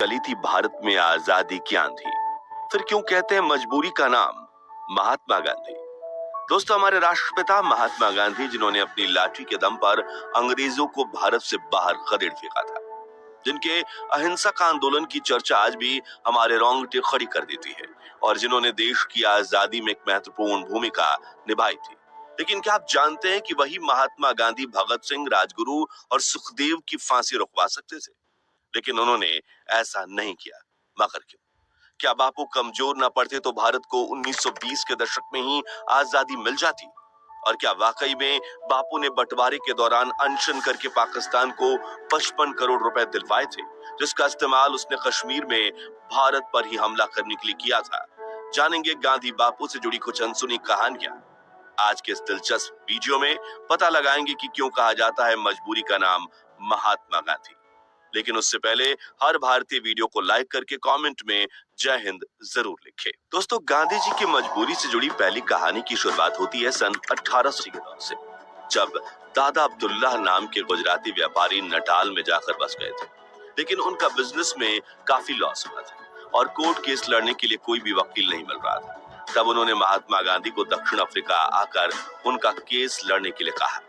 चली थी भारत में आजादी की आंधी। फिर क्यों कहते हैं मजबूरी का नाम महात्मा गांधी। दोस्तों, हमारे राष्ट्रपिता महात्मा गांधी, जिन्होंने अपनी लाठी के दम पर अंग्रेजों को भारत से बाहर खदेड़ फेंका था, जिनके अहिंसक आंदोलन की चर्चा आज भी हमारे रोंगटे खड़ी कर देती है, और जिन्होंने देश की आजादी में एक महत्वपूर्ण भूमिका निभाई थी। लेकिन क्या आप जानते हैं कि वही महात्मा गांधी भगत सिंह, राजगुरु और सुखदेव की फांसी रुकवा सकते थे, लेकिन उन्होंने ऐसा नहीं किया। मगर क्यों? क्या बापू कमजोर ना पड़ते तो भारत को 1920 के दशक में ही आजादी मिल जाती? और क्या वाकई में बापू ने बंटवारे के दौरान अनशन करके पाकिस्तान को 55 करोड़ रुपए दिलवाए थे, जिसका इस्तेमाल उसने कश्मीर में भारत पर ही हमला करने के लिए किया था? जानेंगे गांधी बापू से जुड़ी कुछ अनसुनी कहानियां। आज के इस दिलचस्प वीडियो में पता लगाएंगे कि क्यों कहा जाता है मजबूरी का नाम महात्मा गांधी। लेकिन उससे पहले हर भारतीय वीडियो को लाइक करके कमेंट में जय हिंद जरूर लिखें। दोस्तों, गांधी जी की मजबूरी से जुड़ी पहली कहानी की शुरुआत होती है सन 1880 के दौर से, जब दादा अब्दुल्लाह नाम के गुजराती व्यापारी नटाल में जाकर बस गए थे। लेकिन उनका बिजनेस में काफी लॉस हुआ था और कोर्ट केस लड़ने के लिए कोई भी वकील नहीं मिल रहा था। तब उन्होंने महात्मा गांधी को दक्षिण अफ्रीका आकर उनका केस लड़ने के लिए कहा।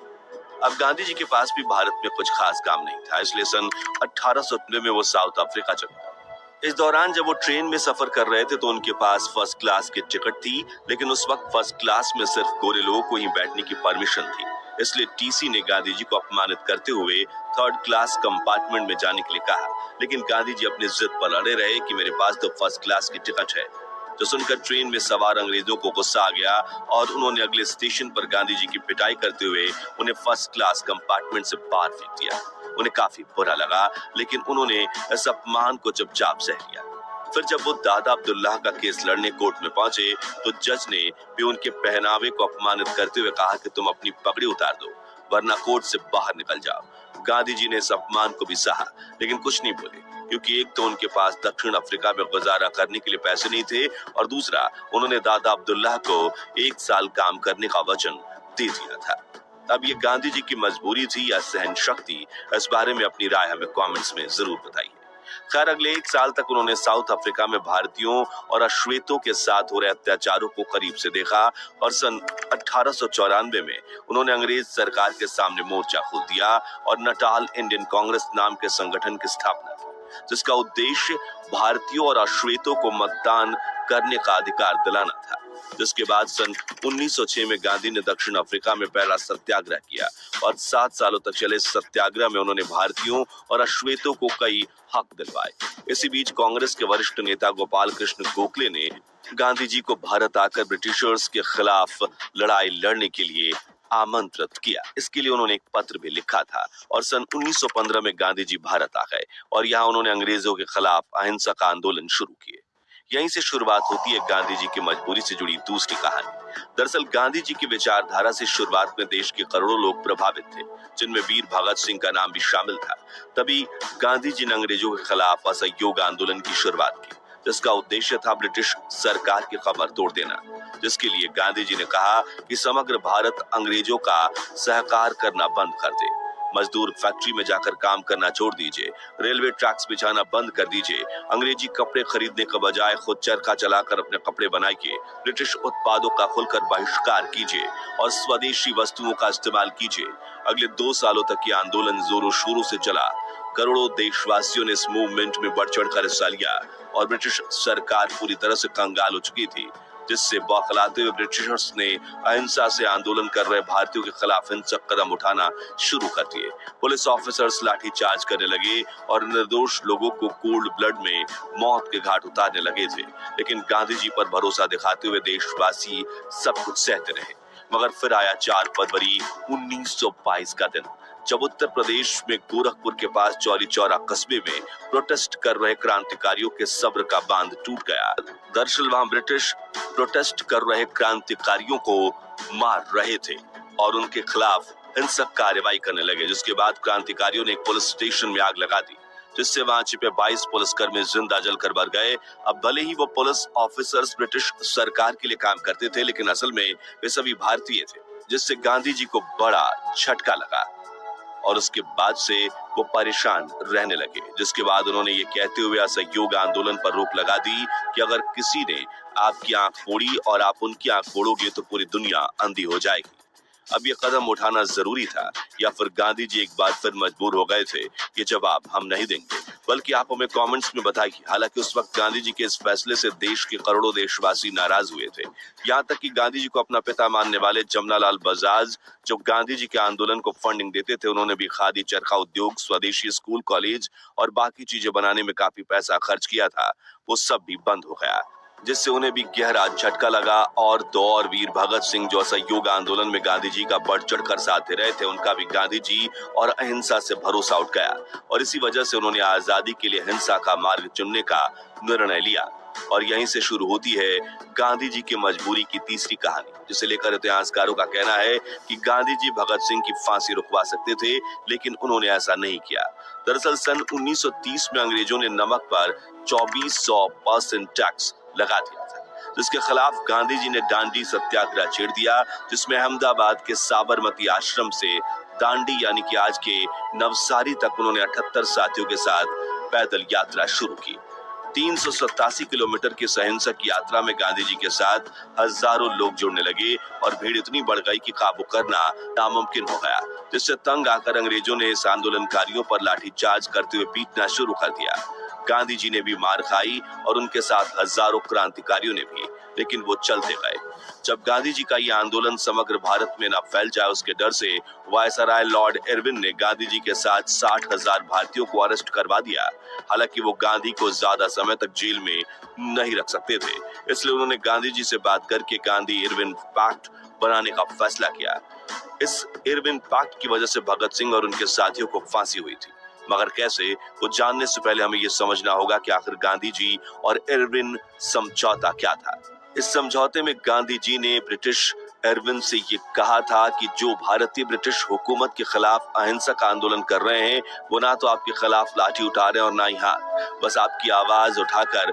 अब गांधी जी के पास भी भारत में कुछ खास काम नहीं था, इसलिए सन 1890 में वो साउथ अफ्रीका चले गए। इस दौरान जब वो ट्रेन में सफर कर रहे थे तो उनके पास फर्स्ट क्लास की टिकट थी, लेकिन उस वक्त फर्स्ट क्लास में सिर्फ गोरे लोगों को ही बैठने की परमिशन थी। इसलिए टीसी ने गांधी जी को अपमानित करते हुए थर्ड क्लास कंपार्टमेंट में जाने के लिए कहा, लेकिन गांधी जी अपनी जिद पर अड़े रहे कि मेरे पास तो फर्स्ट क्लास की टिकट है। जो सुनकर ट्रेन में सवार अंग्रेजों को गुस्सा आ गया और उन्होंने अगले स्टेशन पर गांधी जी की पिटाई करते हुए उन्हें फर्स्ट क्लास कंपार्टमेंट से बाहर फेंक दिया। उन्हें काफी बुरा लगा, लेकिन उन्होंने इस अपमान को चुपचाप सह लिया। फिर जब वो दादा अब्दुल्लाह का केस लड़ने कोर्ट में पहुंचे तो जज ने भी उनके पहनावे को अपमानित करते हुए कहा कि तुम अपनी पगड़ी उतार दो, वरना कोर्ट से बाहर निकल जाओ। गांधी जी ने इस अपमान को भी सहा, लेकिन कुछ नहीं बोले, क्योंकि एक तो उनके पास दक्षिण अफ्रीका में गुजारा करने के लिए पैसे नहीं थे, और दूसरा उन्होंने दादा अब्दुल्लाह को 1 साल काम करने का वचन दे दिया था। अब ये गांधी जी की मजबूरी थी या सहन शक्ति, इस बारे में अपनी राय हमें कमेंट्स में जरूर बताइए। खैर, अगले 1 साल तक उन्होंने साउथ अफ्रीका में भारतीयों और अश्वेतों के साथ हो रहे अत्याचारों को करीब से देखा, और सन 1894 में उन्होंने अंग्रेज सरकार के सामने मोर्चा खोल दिया और नटाल इंडियन कांग्रेस नाम के संगठन की स्थापना की, जिसका उद्देश्य भारतीयों और अश्वेतों को मतदान करने का अधिकार दिलाना था। जिसके बाद सन 1906 में गांधी ने दक्षिण अफ्रीका में पहला सत्याग्रह किया, और 7 सालों तक चले इस सत्याग्रह में उन्होंने भारतीयों और अश्वेतों को कई हक दिलवाए। इसी बीच कांग्रेस के वरिष्ठ नेता गोपाल कृष्ण गोखले ने गांधी जी को भारत आकर ब्रिटिशर्स के खिलाफ लड़ाई लड़ने के लिए आमंत्रित किया। इसके लिए उन्होंने एक पत्र भी लिखा था, और सन 1915 में गांधी जी भारत आ गए और यहाँ उन्होंने अंग्रेजों के खिलाफ अहिंसक आंदोलन शुरू किए। यहीं से शुरुआत होती है गांधी जी की मजबूरी से जुड़ी दूसरी कहानी। दरअसल गांधी जी की विचारधारा से शुरुआत में देश के करोड़ों लोग प्रभावित थे, जिनमें वीर भगत सिंह का नाम भी शामिल था। तभी गांधी जी ने अंग्रेजों के खिलाफ असहयोग आंदोलन की शुरुआत की, जिसका उद्देश्य था ब्रिटिश सरकार की कमर तोड़ देना। जिसके लिए गांधी जी ने कहा कि समग्र भारत अंग्रेजों का सहकार करना बंद कर दे, मजदूर फैक्ट्री में जाकर काम करना छोड़ दीजिए, रेलवे ट्रैक्स बिछाना बंद कर दीजिए, अंग्रेजी कपड़े खरीदने के बजाय खुद चरखा चलाकर अपने कपड़े बनाइए, ब्रिटिश उत्पादों का खुलकर बहिष्कार कीजिए और स्वदेशी वस्तुओं का इस्तेमाल कीजिए। अगले 2 सालों तक ये आंदोलन जोरों शोरों से चला। करोड़ों देशवासियों ने इस मूवमेंट में बढ़ चढ़कर हिस्सा लिया और ब्रिटिश सरकार पूरी तरह से कंगाल हो चुकी थी, जिससे बौखलाते हुए ब्रिटिशर्स ने अहिंसा से आंदोलन कर रहे भारतीयों के खिलाफ हिंसक कदम उठाना शुरू कर दिए। पुलिस ऑफिसर्स लाठी चार्ज करने लगे और निर्दोष लोगों को कोल्ड ब्लड में मौत के घाट उतारने लगे थे। लेकिन गांधी जी पर भरोसा दिखाते हुए देशवासी सब कुछ सहते रहे। मगर फिर आया 4 फरवरी 1922 का दिन, जब उत्तर प्रदेश में गोरखपुर के पास चौरी चौरा कस्बे में प्रोटेस्ट कर रहे क्रांतिकारियों के सब्र का बांध टूट गया। दरअसल वहां ब्रिटिश प्रोटेस्ट कर रहे क्रांतिकारियों को मार रहे थे और उनके खिलाफ हिंसक कार्रवाई करने लगे, जिसके बाद क्रांतिकारियों ने एक पुलिस स्टेशन में आग लगा दी, जिससे वहां छिपे 22 पुलिसकर्मी जिंदा जलकर मर गए। अब भले ही वो पुलिस ऑफिसर्स ब्रिटिश सरकार के लिए काम करते थे, लेकिन असल में वे सभी भारतीय थे, जिससे गांधी जी को बड़ा झटका लगा। और उसके बाद से वो परेशान रहने लगे, जिसके बाद उन्होंने ये कहते हुए असहयोग आंदोलन पर रोक लगा दी कि अगर किसी ने आपकी आंख फोड़ी और आप उनकी आंख फोड़ोगे तो पूरी दुनिया अंधी हो जाएगी। अब ये कदम उठाना जरूरी था या फिर गांधी जी एक बार फिर मजबूर हो गए थे? ये जवाब हम नहीं देंगे, बल्कि आप हमें कमेंट्स में बताइए। हालांकि उस वक्त गांधी जी के इस फैसले से देश के करोड़ों देशवासी नाराज हुए थे। यहाँ तक कि गांधी जी को अपना पिता मानने वाले जमनालाल बजाज, जो गांधी जी के आंदोलन को फंडिंग देते थे, उन्होंने भी खादी, चरखा उद्योग, स्वदेशी स्कूल, कॉलेज और बाकी चीजें बनाने में काफी पैसा खर्च किया था, वो सब भी बंद हो गया, जिससे उन्हें भी गहरा झटका लगा। और दौर वीर भगत सिंह, जो असहयोग आंदोलन में गांधी जी का बढ़ चढ़ कर साथ दे रहे थे, उनका भी गांधी जी और अहिंसा से भरोसा उठ गया और इसी वजह से उन्होंने आजादी के लिए हिंसा का मार्ग चुनने का निर्णय लिया। और यहीं से शुरू होती है गांधी जी की मजबूरी की तीसरी कहानी, जिसे लेकर इतिहासकारों का कहना है कि गांधी जी भगत सिंह की फांसी रुकवा सकते थे, लेकिन उन्होंने ऐसा नहीं किया। दरअसल सन 1930 में अंग्रेजों ने नमक पर 2400% टैक्स लगा दिया था, जिसके खिलाफ गांधी जी ने दांडी सत्याग्रह छेड़ दिया, जिसमें अहमदाबाद के साबरमती आश्रम से दांडी यानी कि आज के नवसारी तक उन्होंने 78 साथियों के साथ पैदल यात्रा शुरू की। 387 किलोमीटर की सहिंसक यात्रा में गांधी जी के साथ हजारों लोग जुड़ने लगे और भीड़ इतनी बढ़ गई कि काबू करना नामुमकिन हो गया, जिससे तंग आकर अंग्रेजों ने इस आंदोलनकारियों पर लाठीचार्ज करते हुए पीटना शुरू कर दिया। गांधी जी ने भी मार खाई और उनके साथ हजारों क्रांतिकारियों ने भी, लेकिन वो चलते गए। जब गांधी जी का यह आंदोलन समग्र भारत में न फैल जाए, उसके डर से वायसराय लॉर्ड इरविन ने गांधी जी के साथ 60,000 भारतीयों को अरेस्ट करवा दिया। हालांकि वो गांधी को ज्यादा समय तक जेल में नहीं रख सकते थे, इसलिए उन्होंने गांधी जी से बात करके गांधी इरविन पैक्ट बनाने का फैसला किया। इस इरविन पैक्ट की वजह से भगत सिंह और उनके साथियों को फांसी हुई थी, मगर कैसे, वो जानने से पहले हमें ये समझना होगा कि आखिर गांधी जी और इरविन समझौता क्या था। इस समझौते में गांधी जी ने ब्रिटिश इरविन से ये कहा था कि जो भारतीय ब्रिटिश हुकूमत के खिलाफ अहिंसक आंदोलन कर रहे हैं, वो ना तो आपके खिलाफ लाठी उठा रहे हैं और ना ही हाथ, बस आपकी आवाज उठाकर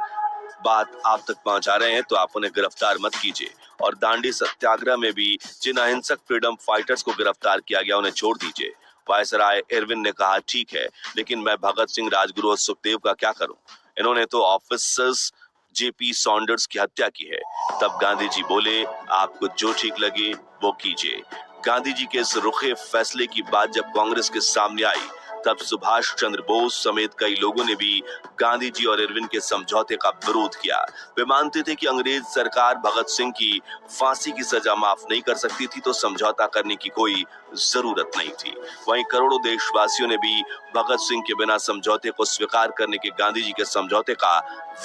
बात आप तक पहुंचा रहे हैं, तो आप उन्हें गिरफ्तार मत कीजिए। और दांडी सत्याग्रह में भी जिन अहिंसक फ्रीडम फाइटर्स को गिरफ्तार किया गया, उन्हें छोड़ दीजिए। वायसराय इरविन ने कहा, ठीक है, लेकिन मैं भगत सिंह, राजगुरु और सुखदेव का क्या करूं? इन्होंने तो ऑफिसर्स जेपी सॉन्डर्स की हत्या की है। तब गांधी जी बोले, आपको जो ठीक लगे वो कीजिए। गांधी जी के इस रुखे फैसले की बात जब कांग्रेस के सामने आई, तब सुभाष चंद्र बोस समेत कई लोगों ने भी गांधी जी और इरविन के समझौते का विरोध किया। वे मानते थे कि अंग्रेज सरकार भगत सिंह की फांसी की सजा माफ नहीं कर सकती थी, तो समझौता करने की कोई जरूरत नहीं थी। वहीं करोड़ों देशवासियों ने भी भगत सिंह के बिना समझौते को स्वीकार करने के गांधी जी के समझौते का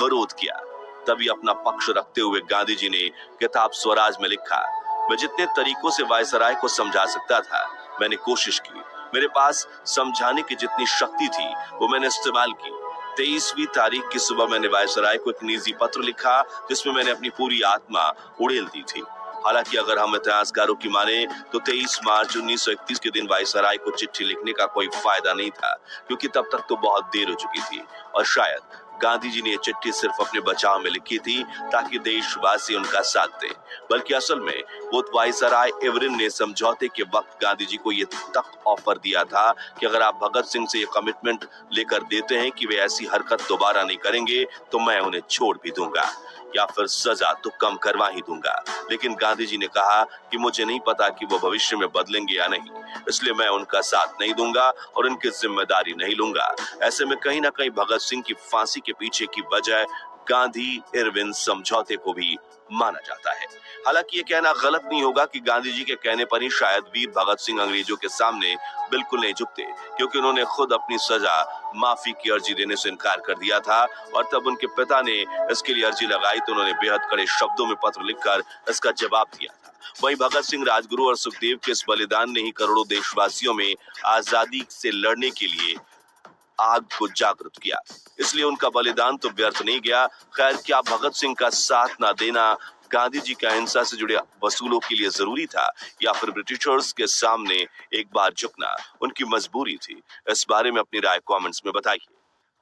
विरोध किया। तभी अपना पक्ष रखते हुए गांधी जी ने किताब स्वराज में लिखा, मैं जितने तरीकों से वायसराय को समझा सकता था, मैंने कोशिश की। मेरे पास समझाने की जितनी शक्ति थी, वो मैंने इस्तेमाल की। 23वीं तारीख की सुबह मैंने वायसराय को एक निजी पत्र लिखा, जिसमें मैंने अपनी पूरी आत्मा उड़ेल दी थी। हालांकि अगर हम इतिहासकारों की माने तो 23 मार्च 1931 के दिन वायसराय को चिट्ठी लिखने का कोई फायदा नहीं था, क्योंकि तब तक तो बहुत देर हो चुकी थी और शायद गांधी जी ने ये चिट्ठी सिर्फ अपने बचाव में लिखी थी ताकि देशवासी उनका साथ दें, बल्कि असल में वो वायसराय इरविन ने समझौते के वक्त गांधी जी को ये तक ऑफर दिया था कि अगर आप भगत सिंह से ये कमिटमेंट लेकर देते हैं कि वे ऐसी हरकत दोबारा नहीं करेंगे, तो मैं उन्हें छोड़ भी दूंगा या फिर सजा तो कम करवा ही दूंगा। लेकिन गांधी जी ने कहा कि मुझे नहीं पता कि वो भविष्य में बदलेंगे या नहीं, इसलिए मैं उनका साथ नहीं दूंगा और उनकी जिम्मेदारी नहीं लूंगा। ऐसे में कहीं ना कहीं भगत सिंह की फांसी के पीछे की वजह गांधी इरविन समझौते को भी माना जाता है। हालांकि ये कहना गलत नहीं होगा कि गांधी जी के कहने पर ही शायद वीर भगत सिंह अंग्रेजों के सामने बिल्कुल नहीं झुकते, क्योंकि उन्होंने खुद अपनी सजा माफी की अर्जी देने से इनकार कर दिया था और तब उनके पिता ने इसके लिए अर्जी लगाई तो उन्होंने बेहद कड़े शब्दों में पत्र लिखकर इसका जवाब दिया था। वहीं भगत सिंह, राजगुरु और सुखदेव के इस बलिदान ने ही करोड़ों देशवासियों में आजादी से लड़ने के लिए आग को जागृत किया, इसलिए उनका बलिदान तो व्यर्थ नहीं गया। खैर, क्या भगत सिंह का साथ ना देना गांधी जी का अहिंसा से जुड़े वसूलों के लिए जरूरी था, या फिर ब्रिटिशर्स के सामने एक बार झुकना उनकी मजबूरी थी? इस बारे में अपनी राय कमेंट्स में बताइए।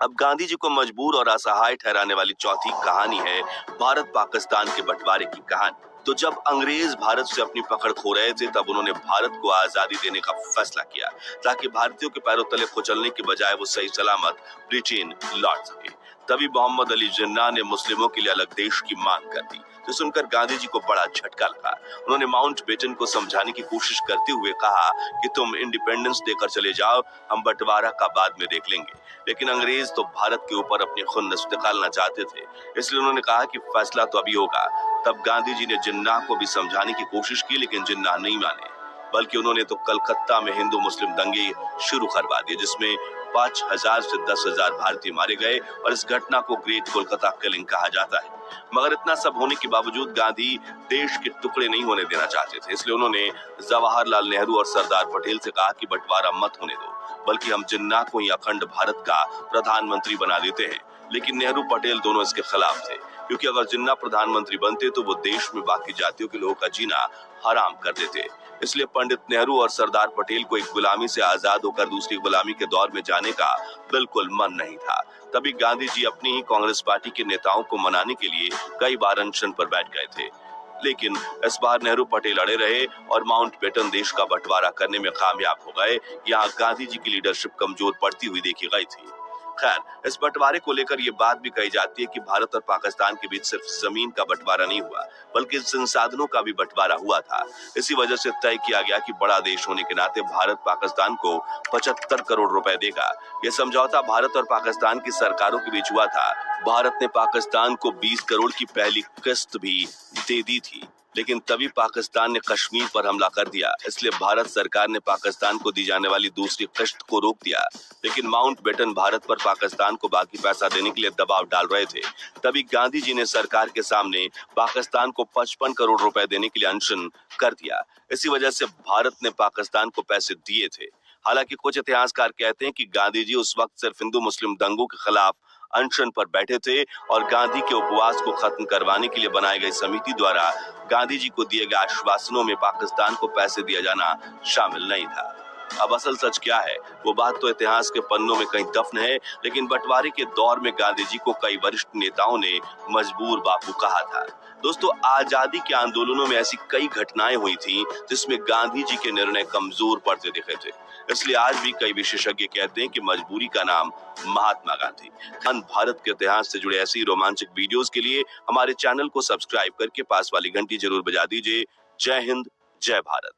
अब गांधी जी को मजबूर और असहाय ठहराने वाली चौथी कहानी है भारत पाकिस्तान के बंटवारे की कहानी। तो जब अंग्रेज भारत से अपनी पकड़ खो रहे थे तब उन्होंने भारत को आजादी देने का फैसला किया ताकि भारतीयों के पैरों तले कुचलने के बजाय वो सही सलामत ब्रिटेन लौट सके। तभी मोहम्मद अली जिन्ना ने मुस्लिमों के लिए अलग देश की मांग कर दी, जो सुनकर गांधी जी को बड़ा झटका लगा। उन्होंने माउंटबेटन को समझाने की कोशिश करते हुए कहा कि तुम इंडिपेंडेंस देकर चले जाओ, हम बंटवारा का बाद में देख लेंगे। लेकिन अंग्रेज तो भारत के ऊपर अपनी खुन्नस निकालना चाहते थे, इसलिए उन्होंने कहा कि फैसला तो अभी होगा। तब गांधी जी ने जिन्ना को भी समझाने की कोशिश की, लेकिन जिन्ना नहीं माने, बल्कि उन्होंने तो कलकत्ता में हिंदू मुस्लिम दंगे शुरू करवा दिए, जिसमें 5,000 से 10,000 भारतीय मारे गए और इस घटना को ग्रेट कोलकाता किलिंग कहा जाता है। मगर इतना सब होने के बावजूद गांधी देश के टुकड़े नहीं होने देना चाहते थे, इसलिए उन्होंने जवाहरलाल नेहरू और सरदार पटेल से कहा कि बंटवारा मत होने दो, बल्कि हम जिन्ना को ही अखंड भारत का प्रधानमंत्री बना देते हैं। लेकिन नेहरू पटेल दोनों इसके खिलाफ थे, क्योंकि अगर जिन्ना प्रधानमंत्री बनते तो वो देश में बाकी जातियों के लोगों का जीना हराम कर देते। इसलिए पंडित नेहरू और सरदार पटेल को एक गुलामी से आजाद होकर दूसरी गुलामी के दौर में जाने का बिल्कुल मन नहीं था। तभी गांधी जी अपनी ही कांग्रेस पार्टी के नेताओं को मनाने के लिए कई बार अनशन पर बैठ गए थे, लेकिन इस बार नेहरू पटेल अड़े रहे और माउंटबेटन देश का बंटवारा करने में कामयाब हो गए। यहाँ गांधी जी की लीडरशिप कमजोर पड़ती हुई देखी गई थी। खैर, इस बंटवारे को लेकर ये बात भी कही जाती है कि भारत और पाकिस्तान के बीच सिर्फ जमीन का बंटवारा नहीं हुआ, बल्कि संसाधनों का भी बंटवारा हुआ था। इसी वजह से तय किया गया कि बड़ा देश होने के नाते भारत पाकिस्तान को 75 करोड़ रुपए देगा। यह समझौता भारत और पाकिस्तान की सरकारों के बीच हुआ था। भारत ने पाकिस्तान को 20 करोड़ की पहली किस्त भी दे दी थी, लेकिन तभी पाकिस्तान ने कश्मीर पर हमला कर दिया, इसलिए भारत सरकार ने पाकिस्तान को दी जाने वाली दूसरी किस्त को रोक दिया। लेकिन माउंटबेटन भारत पर पाकिस्तान को बाकी पैसा देने के लिए दबाव डाल रहे थे। तभी गांधी जी ने सरकार के सामने पाकिस्तान को 55 करोड़ रुपए देने के लिए अनशन कर दिया। इसी वजह से भारत ने पाकिस्तान को पैसे दिए थे। हालांकि कुछ इतिहासकार कहते हैं कि गांधी जी उस वक्त सिर्फ हिंदू मुस्लिम दंगों के खिलाफ अनशन पर बैठे थे और गांधी के उपवास को खत्म करवाने के लिए बनाई गई समिति द्वारा गांधी जी को दिए गए आश्वासनों में पाकिस्तान को पैसे दिया जाना शामिल नहीं था। अब असल सच क्या है, वो बात तो इतिहास के पन्नों में कहीं दफन है, लेकिन बंटवारे के दौर में गांधी जी को कई वरिष्ठ नेताओं ने मजबूर बापू कहा था। दोस्तों, आजादी के आंदोलनों में ऐसी कई घटनाएं हुई थी जिसमें गांधी जी के निर्णय कमजोर पड़ते दिखे थे। इसलिए आज भी कई विशेषज्ञ कहते हैं कि मजबूरी का नाम महात्मा गांधी। भारत के इतिहास से जुड़े ऐसी रोमांचक वीडियोस के लिए हमारे चैनल को सब्सक्राइब करके पास वाली घंटी जरूर बजा दीजिए। जय हिंद, जय भारत।